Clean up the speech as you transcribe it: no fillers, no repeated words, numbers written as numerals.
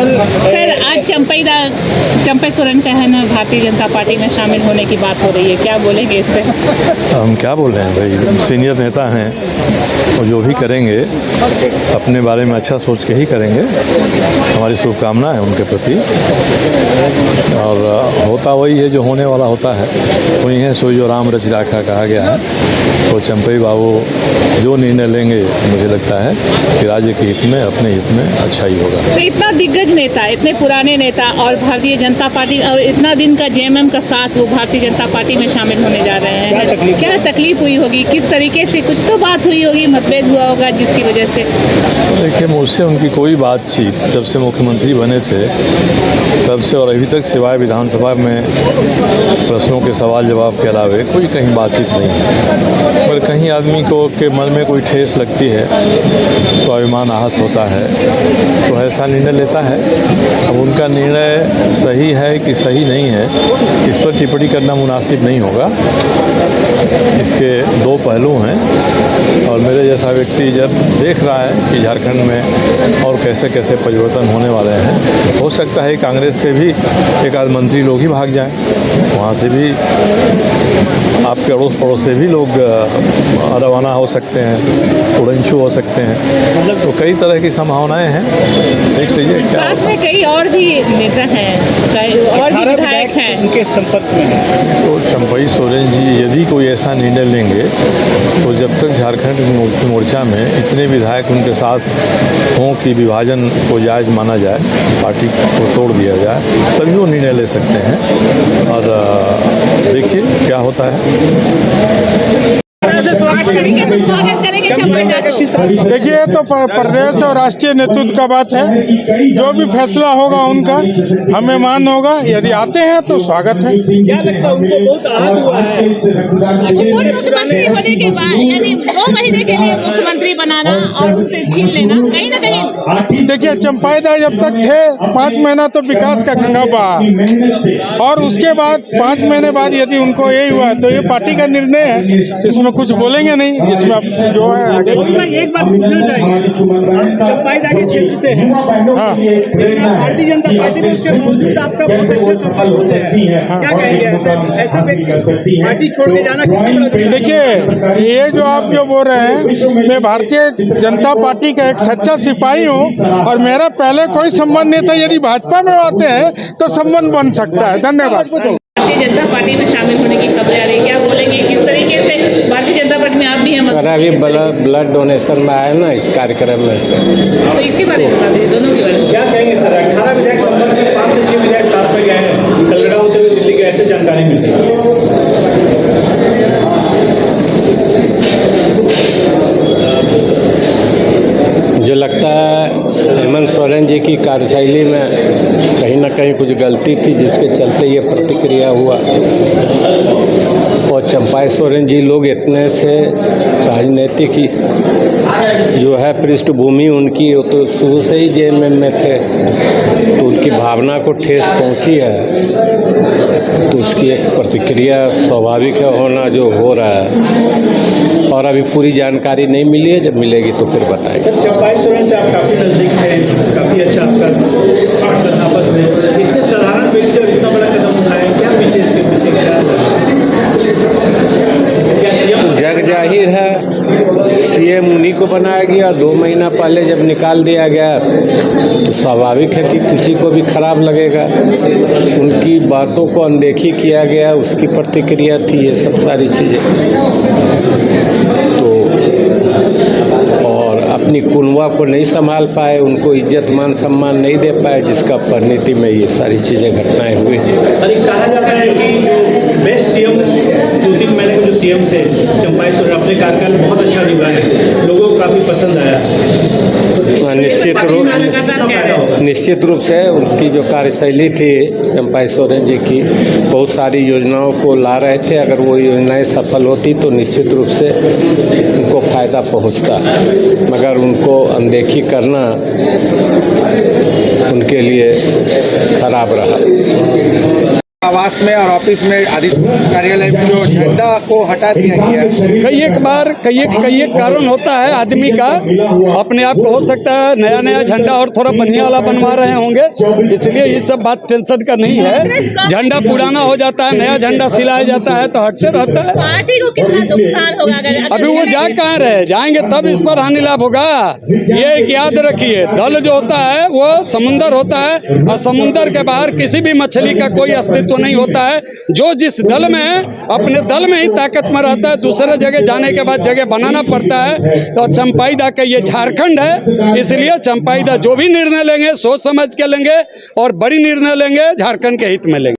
Sir आज चंपई सोरेन का है ना भारतीय जनता पार्टी में शामिल होने की बात हो रही है, क्या बोलेंगे इस पे? हम क्या बोल रहे हैं भाई, सीनियर नेता हैं और जो भी करेंगे अपने बारे में अच्छा सोच के ही करेंगे। हमारी शुभकामना है उनके प्रति। और होता वही है जो होने वाला होता है, वही है सोई जो राम रच राखा कहा गया है। तो चंपई बाबू जो निर्णय लेंगे मुझे लगता है कि राज्य के हित में, अपने हित में अच्छा ही होगा। तो इतना दिग्गज नेता, इतने पुराने नेता और भारतीय जनता पार्टी और इतना दिन का जेएमएम का साथ, वो भारतीय जनता पार्टी में शामिल होने जा रहे हैं। क्या तकलीफ हुई होगी, किस तरीके से, कुछ तो बात हुई होगी, मतभेद हुआ होगा जिसकी वजह से? देखिए, मुझसे उनकी कोई बातचीत जब से मुख्यमंत्री बने थे तब से और अभी तक सिवाय विधानसभा में प्रश्नों के सवाल जवाब के अलावे कोई कहीं बातचीत नहीं है। पर कहीं आदमी को के मन में कोई ठेस लगती है, स्वाभिमान आहत होता है, तो ऐसा निर्णय लेता है। अब उनका निर्णय सही है कि सही नहीं है, इस पर टिप्पणी करना मुनासिब नहीं होगा। इसके दो पहलू हैं और मेरे जैसा व्यक्ति जब देख रहा है कि झारखंड में और कैसे कैसे परिवर्तन होने वाले हैं, हो सकता है कांग्रेस के भी एक आध मंत्री लोग ही भाग जाएं, वहाँ से भी आपके अड़ोस पड़ोस से भी लोग रवाना हो सकते हैं, उड़नछू हो सकते हैं। तो कई तरह की संभावनाएं हैं, देख लीजिए क्या साथ में कई और भी नेता हैं, और भी विधायक हैं उनके संपर्क में है। तो चंपई सोरेन जी यदि कोई ऐसा निर्णय लेंगे तो जब तक झारखंड मुक्ति मोर्चा में इतने विधायक उनके साथ हों कि विभाजन को जायज़ माना जाए, पार्टी को तोड़ दिया जाए, तभी वो निर्णय ले सकते हैं। और देखिए क्या होता है। स्वागत करेंगे चंपई दा को। देखिए, ये तो प्रदेश और राष्ट्रीय नेतृत्व का बात है, जो भी फैसला होगा उनका हमें मान होगा। यदि आते हैं तो स्वागत है। क्या लगता है उनको बहुत आहत हुआ है मुख्यमंत्री होने के बाद, यानी 2 महीने के लिए मुख्यमंत्री बनाना और उनसे छीन लेना कहीं ना कहीं। देखिए, चंपई दा जब तक थे 5 महीना तो विकास का गंगा बहा, और उसके बाद 5 महीने बाद यदि उनको यही हुआ तो ये पार्टी का निर्णय है, इसमें कुछ बोलेंगे नहीं। इसमें अब जो है आगे एक बात पूछना चाहिए, आप चंपई दा के क्षेत्र से हैं, हाँ, लेकिन आप भारतीय जनता पार्टी में उसके बावजूद आपका बहुत अच्छा संपर्क होते हैं, क्या कहेंगे ऐसे व्यक्ति पार्टी छोड़ के जाना कितना बड़ा? देखिए, ये जो आप जो बोल रहे हैं, मैं भारतीय जनता पार्टी का एक सच्चा सिपाही हूँ और मेरा पहले कोई संबंध नहीं था। यदि भाजपा में आते हैं तो संबंध बन सकता है। धन्यवाद। भारतीय जनता पार्टी में शामिल होने की खबरें आ रही, क्या बोलेंगे, किस तरीके से भारतीय जनता पार्टी में आप भी हैं? अभी ब्लड डोनेशन में आया ना इस कार्यक्रम में, तो इसके बारे में बता दीजिए, दोनों के बारे में। क्या कहेंगे सर? 18 विधायक संपर्क में 5 से 6 विधायक साथ में गए हैं, कलगड़ा होते हुए दिल्ली के, ऐसे जानकारी मिली है। मुझे लगता है हेमंत सोरेन जी की कार्यशैली में कहीं ना कहीं कुछ गलती थी, जिसके चलते ये प्रतिक्रिया हुआ। और चंपई सोरेन जी लोग इतने से राजनीतिक ही जो है पृष्ठभूमि उनकी, वो तो शुरू से ही जेएमएम में थे, तो उनकी भावना को ठेस पहुंची है, तो उसकी एक प्रतिक्रिया स्वाभाविक है होना जो हो रहा है। और अभी पूरी जानकारी नहीं मिली है, जब मिलेगी तो फिर बताएंगे। चंपई सोरेन से आप काफी नजदीक थे, काफी अच्छा आपका आपस में, इसमें साधारण व्यक्ति और इतना बड़ा कदम उठाए, क्या पीछे इसके पीछे क्या जग जाहिर है सीएम उन्हीं को बनाया गया। 2 महीना पहले जब निकाल दिया गया तो स्वाभाविक है कि किसी को भी खराब लगेगा। उनकी बातों को अनदेखी किया गया, उसकी प्रतिक्रिया थी ये सब सारी चीज़ें। तो और अपनी कुनवा को नहीं संभाल पाए, उनको इज्जत मान सम्मान नहीं दे पाए, जिसका परिणति में ये सारी चीज़ें घटनाएं हुई। अरे कहा जा रहा है कि जो बेस्ट सीएम 2-3 महीने के जो सीएम थे चंपई सोरेन, अपने कार्यकाल में बहुत अच्छा निभाए, लोगों को काफी पसंद आया। तो निश्चित रूप से उनकी जो कार्यशैली थी चंपई सोरेन जी की, बहुत सारी योजनाओं को ला रहे थे। अगर वो योजनाएं सफल होती तो निश्चित रूप से उनको फायदा पहुंचता, मगर उनको अनदेखी करना उनके लिए खराब रहा। आवास में और ऑफिस में कार्यालय में जो झंडा को हटा दिया गया है। कई एक कारण होता है आदमी का, अपने आप को हो सकता है नया नया झंडा और थोड़ा बढ़िया वाला बनवा रहे होंगे, इसलिए ये सब बात टेंशन का नहीं है। झंडा पुराना हो जाता है, नया झंडा सिलाया जाता है तो हटते रहता है। पार्टी को कितना नुकसान होगा अभी वो जा कहाँ रहे, जाएंगे तब इस पर हानि लाभ होगा। ये एक याद रखिए, दल जो होता है वो समुंदर होता है और समुंदर के बाहर किसी भी मछली का कोई अस्तित्व नहीं होता है। जो जिस दल में है अपने दल में ही ताकत में रहता है, दूसरे जगह जाने के बाद जगह बनाना पड़ता है। तो चंपाईदा का ये झारखंड है, इसलिए चंपाईदा जो भी निर्णय लेंगे सोच समझ के लेंगे और बड़ी निर्णय लेंगे, झारखंड के हित में लेंगे।